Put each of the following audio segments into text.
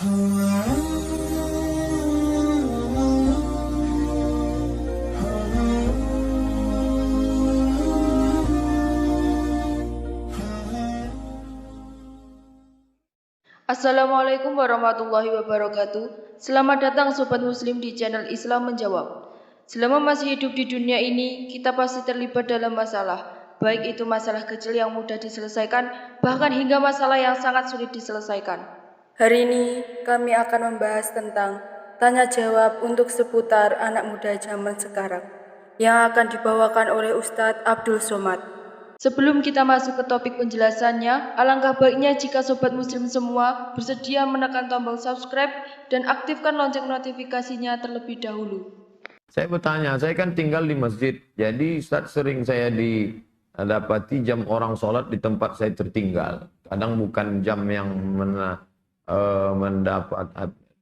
Assalamualaikum warahmatullahi wabarakatuh. Selamat datang Sobat Muslim di channel Islam Menjawab. Selama masih hidup di dunia ini, kita pasti terlibat dalam masalah. Baik itu masalah kecil yang mudah diselesaikan, bahkan hingga masalah yang sangat sulit diselesaikan. Hari ini kami akan membahas tentang tanya jawab untuk seputar anak muda zaman sekarang yang akan dibawakan oleh Ustadz Abdul Somad. Sebelum kita masuk ke topik penjelasannya, alangkah baiknya jika Sobat Muslim semua bersedia menekan tombol subscribe dan aktifkan lonceng notifikasinya terlebih dahulu. Saya bertanya, saya kan tinggal di masjid, jadi Ustaz sering saya didapati jam orang sholat di tempat saya tertinggal. Kadang bukan jam yang mendapat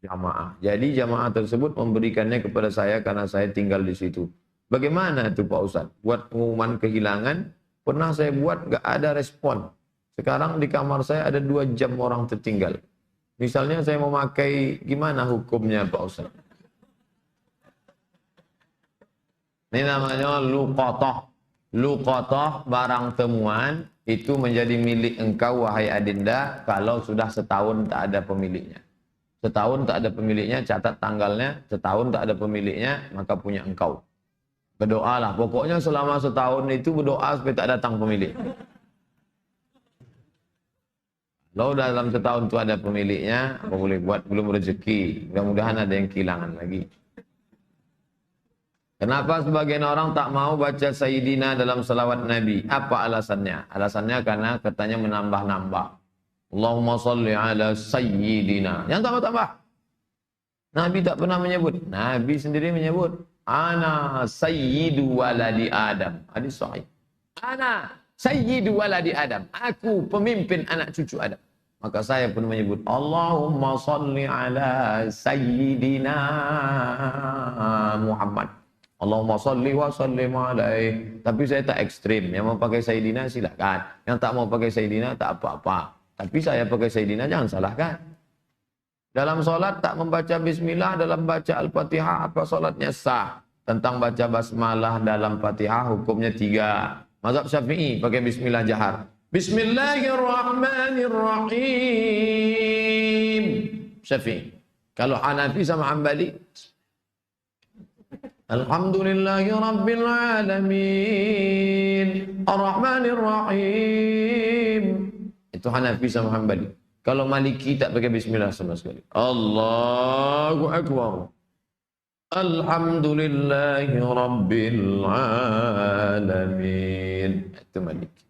jamaah. Jadi jamaah tersebut memberikannya kepada saya karena saya tinggal di situ. Bagaimana itu Pak Ustaz? Buat pengumuman kehilangan, pernah saya buat gak ada respon. Sekarang di kamar saya ada 2 jam orang tertinggal. Misalnya saya memakai, gimana hukumnya Pak Ustaz? Ini namanya luqatah. Luqatah barang temuan itu menjadi milik engkau wahai adinda kalau sudah setahun tak ada pemiliknya. Setahun tak ada pemiliknya, catat tanggalnya, setahun tak ada pemiliknya, maka punya engkau. Berdoalah, pokoknya selama setahun itu berdoa supaya tak datang pemilik. Kalau dalam setahun itu ada pemiliknya, apa boleh buat, belum rezeki. Mudah-mudahan ada yang kehilangan lagi. Kenapa sebagian orang tak mau baca Sayyidina dalam salawat Nabi? Apa alasannya? Alasannya karena katanya menambah-nambah. Allahumma salli ala Sayyidina. Yang tambah-tambah. Nabi tak pernah menyebut. Nabi sendiri menyebut. Ana sayyidu waladi Adam. Hadis sahih. Ana sayyidu waladi Adam. Aku pemimpin anak cucu Adam. Maka saya pun menyebut Allahumma salli ala sayyidina Muhammad. Allahumma salli wa sallim alaih. Tapi saya tak ekstrim. Yang mau pakai sayyidina silakan. Yang tak mau pakai sayyidina tak apa-apa. Tapi saya pakai sayyidina jangan salahkan. Dalam solat tak membaca bismillah, dalam baca al-fatihah, apa solatnya sah? Tentang baca basmalah dalam fatihah, hukumnya 3. Mazhab Syafi'i pakai bismillah jahar. Bismillahirrahmanirrahim. Syafi'i. Kalau Hanafi sama Hambali, Alhamdulillahi Rabbil Alamin, Ar-Rahmanir-Rahim. Itu Hanafi sama Hambali. Kalau Maliki tak pakai bismillah sama sekali. Allahu Akbar. Alhamdulillahi Rabbil Alamin. Itu Maliki.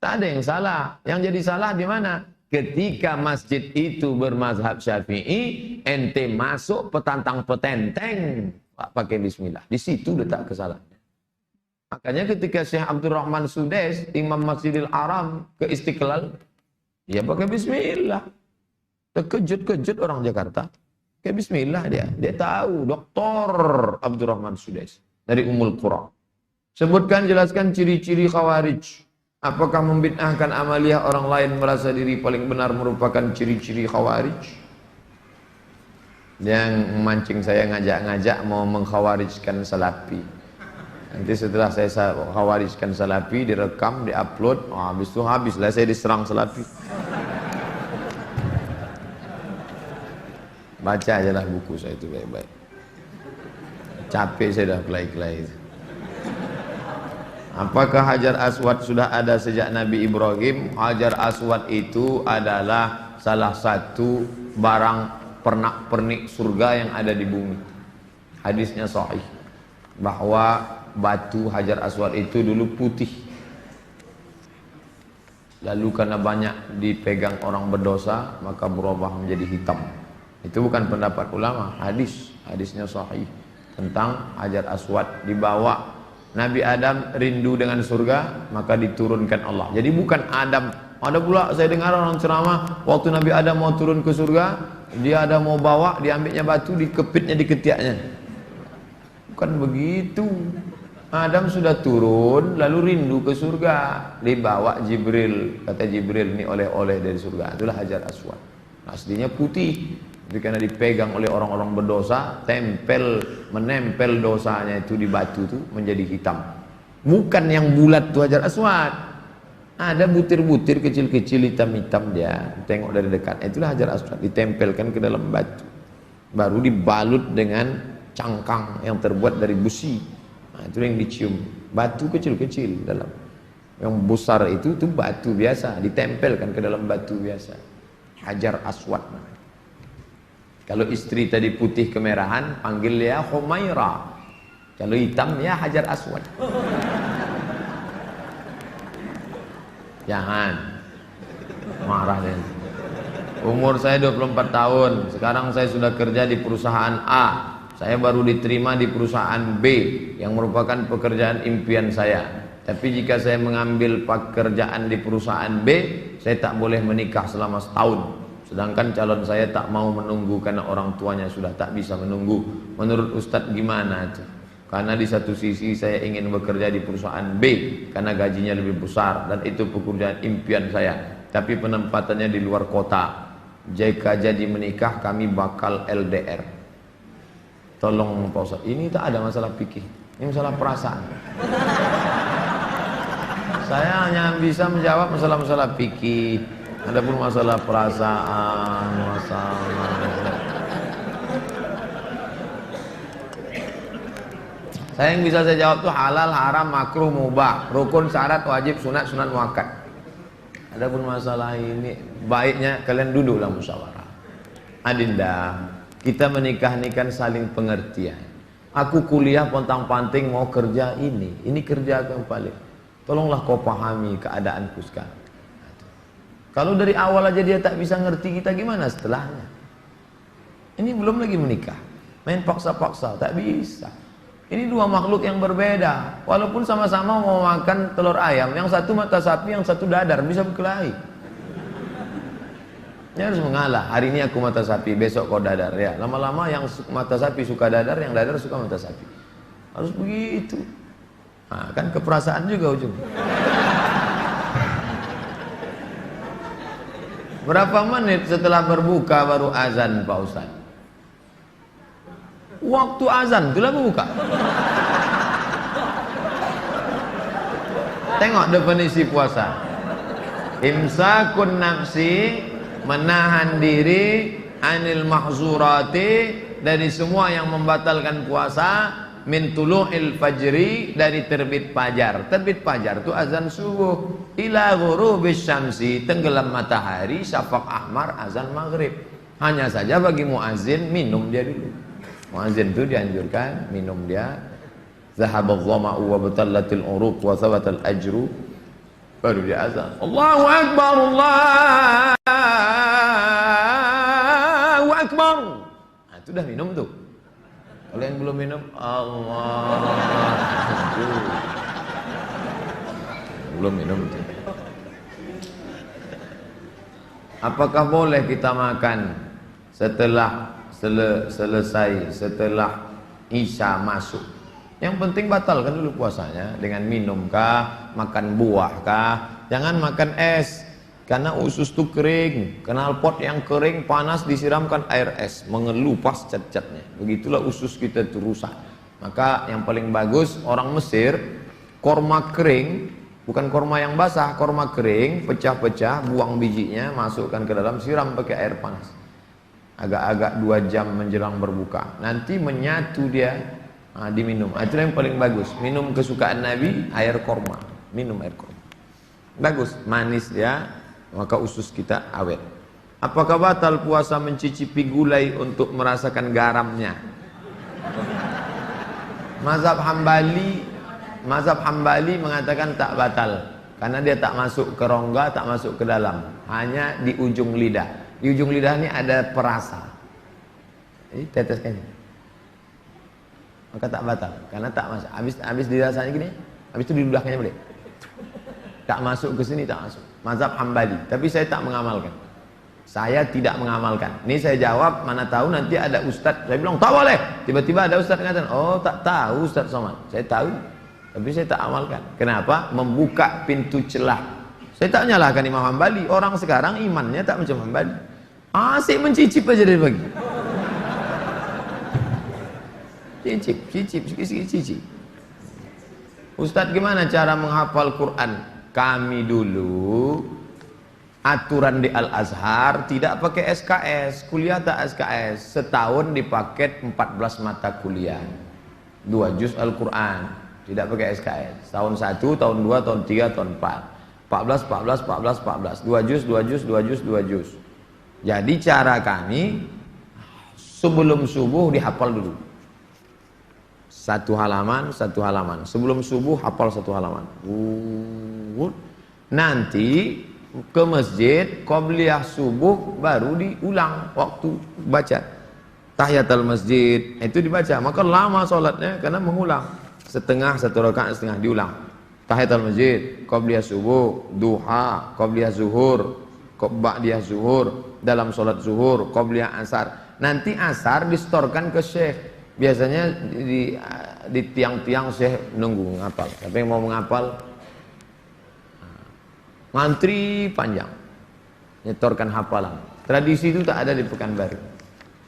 Tak ada yang salah. Yang jadi salah di mana? Ketika masjid itu bermazhab Syafi'i, ente masuk petantang petenteng pakai bismillah. Di situ letak kesalahan. Makanya ketika Syekh Abdurrahman Sudais, Imam Masjidil Haram ke Istiqlal, dia pakai bismillah. Terkejut-kejut orang Jakarta. Pakai bismillah dia. Dia tahu Dr. Abdurrahman Sudais dari Ummul Qura. Sebutkan, jelaskan ciri-ciri khawarij. Apakah membid'ahkan amaliyah orang lain merasa diri paling benar merupakan ciri-ciri khawarij? Yang memancing saya ngajak-ngajak mau mengkhawarijkan salafi. Nanti setelah saya khawarijkan salafi, direkam, diupload, habis itu habislah saya diserang salafi. Baca aja lah buku saya itu baik-baik. Capek saya dah kelai-kelai. Apakah Hajar Aswad sudah ada sejak Nabi Ibrahim? Hajar Aswad itu adalah salah satu barang pernak-pernik surga yang ada di bumi. Hadisnya sahih bahwa batu Hajar Aswad itu dulu putih. Lalu karena banyak dipegang orang berdosa, maka berubah menjadi hitam. Itu bukan pendapat ulama, hadisnya sahih tentang Hajar Aswad. Dibawa Nabi Adam rindu dengan surga, maka diturunkan Allah. Jadi bukan Adam. Ada pula saya dengar orang ceramah, waktu Nabi Adam mau turun ke surga, dia ada mau bawa, diambilnya batu, dikepitnya di ketiaknya. Bukan begitu. Adam sudah turun, lalu rindu ke surga. Dibawa Jibril. Kata Jibril, ini oleh-oleh dari surga. Itulah Hajar Aswad. Aslinya putih, tapi karena dipegang oleh orang-orang berdosa, menempel dosanya itu di batu itu menjadi hitam. Bukan yang bulat itu Hajar Aswad. Ada butir-butir kecil-kecil hitam-hitam dia. Tengok dari dekat. Itulah Hajar Aswad, ditempelkan ke dalam batu. Baru dibalut dengan cangkang yang terbuat dari besi. Nah, itu yang dicium. Batu kecil-kecil dalam. Yang besar itu batu biasa, ditempelkan ke dalam batu biasa. Hajar Aswad. Kalau istri tadi putih kemerahan, panggil dia Humaira. Kalau hitam ya Hajar Aswad. Jangan marah deh. Umur saya 24 tahun. Sekarang saya sudah kerja di perusahaan A. Saya baru diterima di perusahaan B yang merupakan pekerjaan impian saya. Tapi jika saya mengambil pekerjaan di perusahaan B, saya tak boleh menikah selama setahun. Sedangkan calon saya tak mau menunggu karena orang tuanya sudah tak bisa menunggu. Menurut Ustadz gimana itu? Karena di satu sisi saya ingin bekerja di perusahaan B karena gajinya lebih besar dan itu pekerjaan impian saya. Tapi penempatannya di luar kota. Jika jadi menikah kami bakal LDR. Tolong Pak Ustadz, ini tak ada masalah fikih. Ini masalah perasaan. Saya hanya bisa menjawab masalah-masalah fikih. Adapun masalah perasaan, saya yang bisa saya jawab tuh halal, haram, makruh, mubah, rukun, syarat, wajib, sunat, sunat muakkad. Adapun masalah ini baiknya kalian duduklah musyawarah. Adinda, kita menikah ini kan saling pengertian. Aku kuliah pontang-panting mau kerja ini kerja kembali. Tolonglah kau pahami keadaanku sekarang. Kalau dari awal aja dia tak bisa ngerti kita, gimana setelahnya? Ini belum lagi menikah, main paksa-paksa, tak bisa. Ini dua makhluk yang berbeda. Walaupun sama-sama mau makan telur ayam, yang satu mata sapi, yang satu dadar, bisa berkelahi. Ini harus mengalah. Hari ini aku mata sapi, besok kau dadar. Ya, lama-lama yang mata sapi suka dadar, yang dadar suka mata sapi. Harus begitu. Nah, kan keperasaan juga ujung. Berapa menit setelah berbuka baru azan Pak Ustaz? Waktu azan itulah berbuka. Tengok definisi puasa. Imsakun nafsi, menahan diri anil mahzurati, dari semua yang membatalkan puasa. Min tulu'il fajri, dari terbit fajar. Terbit fajar itu azan subuh. Ila ghurubis syamsi, tenggelam matahari, syafaq ahmar, azan maghrib. Hanya saja bagi muazin minum dia dulu. Muazin itu dianjurkan minum dia. Zahabadh dhama'u wa batallatil uruq wa thabatal ajru. Baru dia azan. Allahu akbar, Allahu akbar. Nah, itu dah minum tuh. Kalau yang belum minum, Allah. Belum minum itu. Apakah boleh kita makan setelah selesai, setelah Isya masuk? Yang penting batalkan dulu puasanya dengan minum kah, makan buah kah. Jangan makan es, karena usus itu kering. Knalpot yang kering panas disiramkan air es, mengelupas cat-catnya. Begitulah usus kita itu rusak. Maka yang paling bagus orang Mesir, korma kering, bukan korma yang basah, korma kering, pecah-pecah, buang bijinya, masukkan ke dalam, siram pakai air panas. Agak-agak 2 jam menjelang berbuka. Nanti menyatu dia, diminum. Itu yang paling bagus. Minum kesukaan Nabi, air korma. Minum air korma. Bagus, manis dia. Maka usus kita awet. Apakah batal puasa mencicipi gulai untuk merasakan garamnya? Mazhab Hambali mengatakan tak batal, karena dia tak masuk ke rongga, tak masuk ke dalam, hanya di ujung lidah. Di ujung lidah ini ada perasa. Jadi teteskan. Maka tak batal, karena tak masuk. Habis dirasanya gini, habis itu di ludahnya boleh. Tak masuk ke sini, tak masuk. Mazhab Hambali, tapi saya tak mengamalkan. Saya tidak mengamalkan. Ini saya jawab, mana tahu nanti ada ustadz. Saya bilang tak boleh. Tiba-tiba ada ustadz mengatakan, oh tak tahu Ustadz Somad. Saya tahu, tapi saya tak amalkan. Kenapa? Membuka pintu celah. Saya tak menyalahkan Imam Hambali. Orang sekarang imannya tak macam Hambali. Asik mencicip aja dari pagi. Cicip, cicip. Ustadz, gimana cara menghafal Quran? Kami dulu aturan di Al-Azhar tidak pakai SKS, kuliah tak SKS, setahun dipaket 14 mata kuliah, 2 juz Al-Quran, tidak pakai SKS, tahun 1, tahun 2, tahun 3, tahun 4, 14, 2 juz. Jadi cara kami sebelum subuh dihafal dulu. Satu halaman. Sebelum subuh hafal 1 halaman. Nanti ke masjid, qobliyah subuh baru diulang waktu baca. Tahiyatul masjid itu dibaca. Maka lama sholatnya karena mengulang. Setengah, 1 rakaat setengah diulang. Tahiyatul masjid, qobliyah subuh, duha, qobliyah zuhur, ba'diyah zuhur, dalam sholat zuhur, qobliyah asar. Nanti asar distorkan ke syekh. Biasanya di tiang-tiang syekh nunggu ngapal. Tapi yang mau menghafal ngantri panjang, nyetorkan hafalan. Tradisi itu tak ada di Pekanbaru.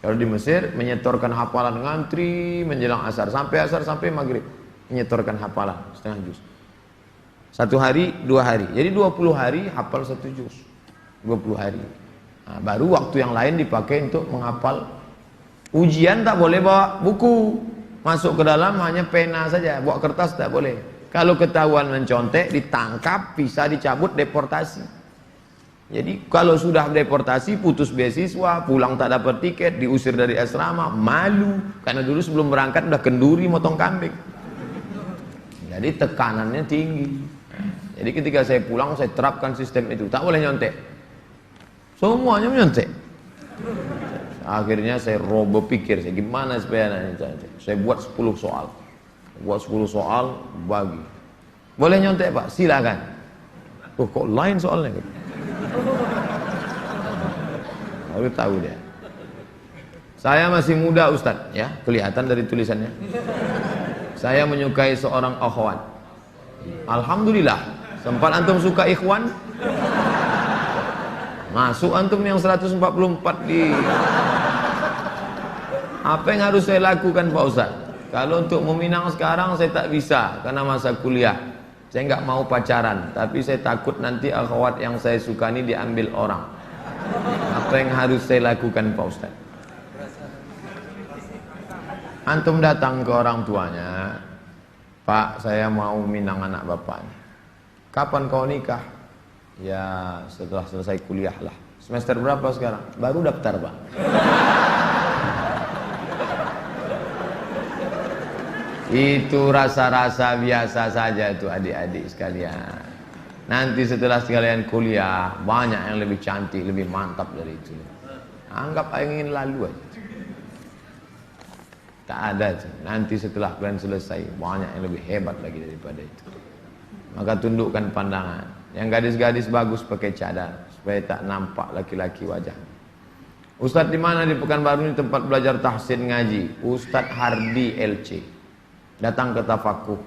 Kalau di Mesir menyetorkan hafalan ngantri menjelang asar sampai maghrib, menyetorkan hafalan setengah juz. 1 hari, 2 hari. Jadi 20 hari hafal 1 juz. 20 hari. Nah, baru waktu yang lain dipakai untuk menghafal. Ujian tak boleh bawa buku, masuk ke dalam hanya pena saja, bawa kertas tak boleh. Kalau ketahuan mencontek, ditangkap, bisa dicabut, deportasi. Jadi kalau sudah deportasi, putus beasiswa, pulang tak dapat tiket, diusir dari asrama, malu. Karena dulu sebelum berangkat udah kenduri motong kambing. Jadi tekanannya tinggi. Jadi ketika saya pulang, saya terapkan sistem itu, tak boleh nyontek. Semuanya menyontek. Akhirnya saya berpikir, gimana supaya saya buat 10 soal. Buat 10 soal, bagi. Boleh nyontek Pak? Silakan. Oh, kok lain soalnya? Baru tahu dia. Saya masih muda Ustadz, ya, kelihatan dari tulisannya. Saya menyukai seorang akhwat. Alhamdulillah. Sempat antum suka ikhwan? Masuk antum yang 144 di... Apa yang harus saya lakukan Pak Ustaz? Kalau untuk meminang sekarang saya tak bisa karena masa kuliah. Saya nggak mau pacaran, tapi saya takut nanti akhwat yang saya suka ini diambil orang. Apa yang harus saya lakukan Pak Ustaz? Antum datang ke orang tuanya, Pak, saya mau minang anak bapak. Kapan kau nikah? Ya setelah selesai kuliah lah. Semester berapa sekarang? Baru daftar Pak. Itu rasa-rasa biasa saja itu adik-adik sekalian. Nanti setelah sekalian kuliah, banyak yang lebih cantik, lebih mantap dari itu. Anggap ingin lalu aja. Tak ada itu. Nanti setelah kalian selesai, banyak yang lebih hebat lagi daripada itu. Maka tundukkan pandangan. Yang gadis-gadis bagus pakai cadar supaya tak nampak laki-laki wajah. Ustadz di mana di Pekanbaru ini tempat belajar tahsin ngaji? Ustadz Hardi LC. Datang ke Tafakuh,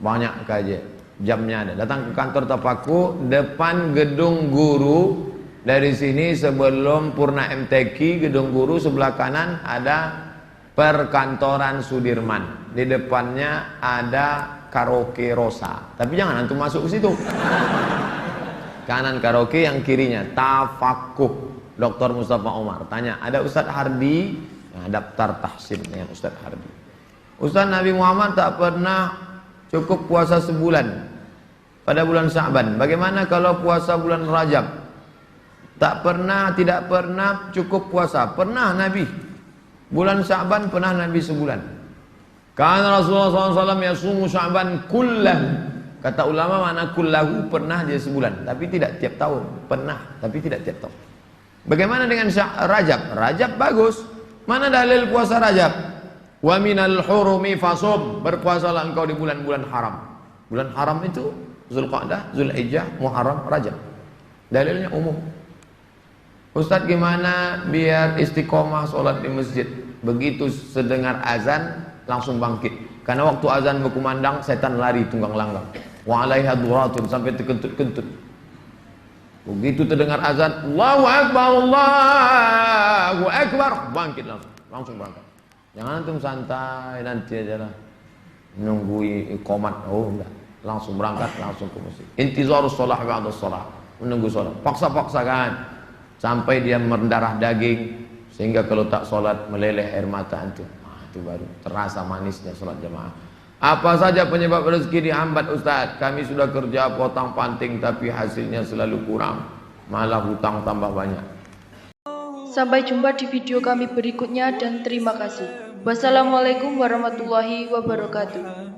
banyak kajian, jamnya ada. Datang ke kantor Tafakuh, depan gedung guru. Dari sini sebelum Purna MTQ, gedung guru sebelah kanan ada perkantoran Sudirman. Di depannya ada karaoke Rosa. Tapi jangan antum masuk ke situ. Kanan karaoke, yang kirinya Tafakuh. Dr. Mustafa Umar. Tanya, ada Ustadz Hardi? Nah, daftar tahsin dengan Ustadz Hardi. Ustaz, Nabi Muhammad tak pernah cukup puasa sebulan pada bulan Sya'ban. Bagaimana kalau puasa bulan Rajab? Tidak pernah cukup puasa. Pernah Nabi. Bulan Sya'ban pernah Nabi sebulan. Karena Rasulullah SAW yasumu Sya'ban kullahu. Kata ulama mana kullahu, pernah dia sebulan. Tapi tidak tiap tahun. Pernah, tapi tidak tiap tahun. Bagaimana dengan Rajab? Rajab bagus. Mana dalil puasa Rajab? Wa minal hurumi fasum, berpuasalah engkau di bulan-bulan haram. Bulan haram itu Zulqa'dah, Zulhijjah, Muharram, Rajab. Dalilnya umum. Ustadz, gimana biar istiqomah sholat di masjid? Begitu sedengar azan langsung bangkit. Karena waktu azan berkumandang setan lari tunggang langgang. Wa alaiha duratun, sampai terkentut-kentut. Begitu terdengar azan, Allahu Akbar, Allahu Akbar, bangkit langsung berangkat. Jangan antum santai nanti aja lah, menunggu iqamat. Oh enggak, langsung berangkat, langsung ke masjid. Intizarus shalah ba'da shalah, menunggu sholat. Paksa-paksakan sampai dia mendarah daging, sehingga kalau tak sholat meleleh air mata antum. Itu baru terasa manisnya sholat jamaah. Apa saja penyebab rezeki dihambat Ustaz? Kami sudah kerja potong panting tapi hasilnya selalu kurang, malah hutang tambah banyak. Sampai jumpa di video kami berikutnya dan terima kasih. Wassalamualaikum warahmatullahi wabarakatuh.